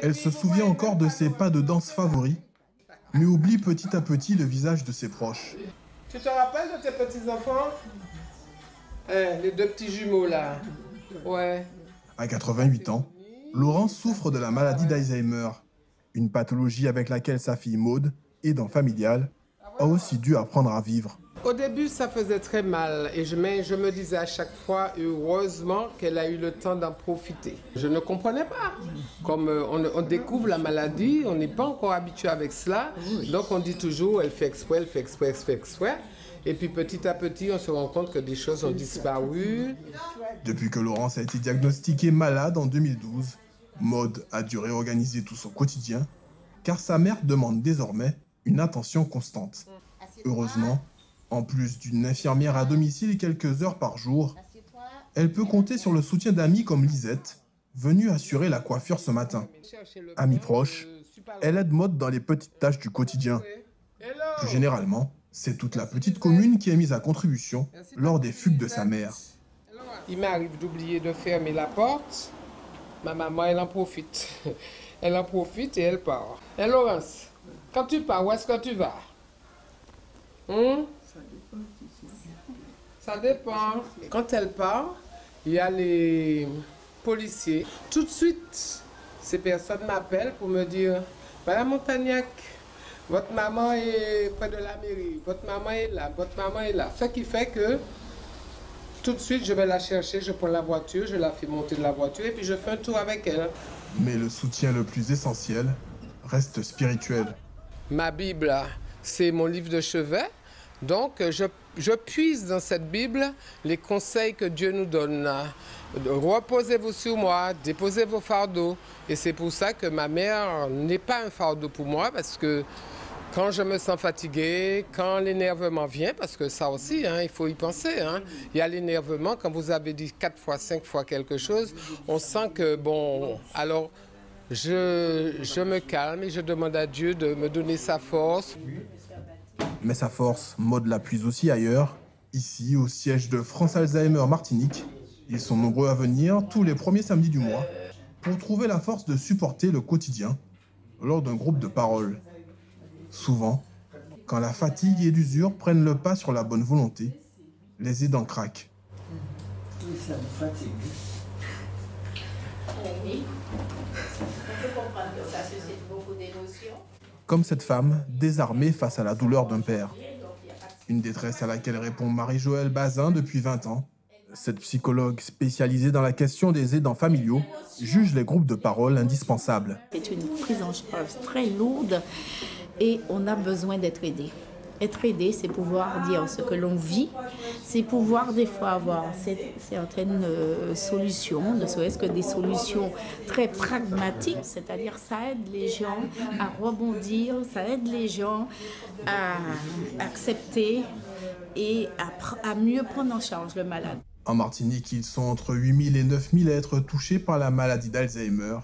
Elle se souvient encore de ses pas de danse favoris, mais oublie petit à petit le visage de ses proches. Tu te rappelles de tes petits-enfants? Les deux petits jumeaux là. Ouais. À 88 ans, Laurence souffre de la maladie d'Alzheimer, une pathologie avec laquelle sa fille Maude, aidant familiale, a aussi dû apprendre à vivre. Au début, ça faisait très mal et je me disais à chaque fois, heureusement qu'elle a eu le temps d'en profiter. Je ne comprenais pas. Comme on découvre la maladie, on n'est pas encore habitué avec cela. Donc on dit toujours, elle fait exprès, elle fait exprès, elle fait exprès. Et puis petit à petit, on se rend compte que des choses ont disparu. Depuis que Laurence a été diagnostiquée malade en 2012, Maude a dû réorganiser tout son quotidien, car sa mère demande désormais une attention constante. Heureusement, en plus d'une infirmière à domicile quelques heures par jour, elle peut compter sur le soutien d'amis comme Lisette, venue assurer la coiffure ce matin. Amie proche, elle aide Maude dans les petites tâches du quotidien. Plus généralement, c'est toute la petite commune qui est mise à contribution lors des fugues de sa mère. Il m'arrive d'oublier de fermer la porte. Ma maman, elle en profite. Elle en profite et elle part. Et Laurence, quand tu pars, où est-ce que tu vas? Ça dépend. Quand elle part, il y a les policiers. Tout de suite, ces personnes m'appellent pour me dire « Madame Montagnac, votre maman est près de la mairie, votre maman est là, votre maman est là. » Ce qui fait que tout de suite, je vais la chercher, je prends la voiture, je la fais monter de la voiture et puis je fais un tour avec elle. Mais le soutien le plus essentiel reste spirituel. Ma Bible, c'est mon livre de chevet. Donc, je puise dans cette Bible les conseils que Dieu nous donne. Reposez-vous sur moi, déposez vos fardeaux. Et c'est pour ça que ma mère n'est pas un fardeau pour moi, parce que quand je me sens fatiguée, quand l'énervement vient, parce que ça aussi, hein, il faut y penser. Hein. Il y a l'énervement, quand vous avez dit 4 fois, 5 fois quelque chose, on sent que, bon, alors je me calme et je demande à Dieu de me donner sa force. Mais sa force, Maude la puise aussi ailleurs. Ici, au siège de France Alzheimer Martinique, ils sont nombreux à venir tous les premiers samedis du mois pour trouver la force de supporter le quotidien lors d'un groupe de parole. Souvent, quand la fatigue et l'usure prennent le pas sur la bonne volonté, les aidants craquent. Oui, ça me fatigue. Oui, on peut comprendre que ça suscite beaucoup d'émotions. Comme cette femme, désarmée face à la douleur d'un père. Une détresse à laquelle répond Marie-Joëlle Bazin depuis 20 ans. Cette psychologue spécialisée dans la question des aidants familiaux juge les groupes de parole indispensables. C'est une prise en charge très lourde et on a besoin d'être aidé. Être aidé, c'est pouvoir dire ce que l'on vit, c'est pouvoir des fois avoir certaines solutions, ne serait-ce que des solutions très pragmatiques, c'est-à-dire ça aide les gens à rebondir, ça aide les gens à accepter et à mieux prendre en charge le malade. En Martinique, ils sont entre 8 000 et 9 000 à être touchés par la maladie d'Alzheimer.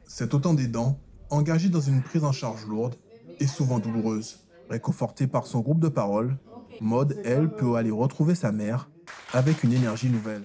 C'est autant d'aidants engagés dans une prise en charge lourde et souvent douloureuse. Réconfortée par son groupe de parole, Maude, elle, peut aller retrouver sa mère avec une énergie nouvelle.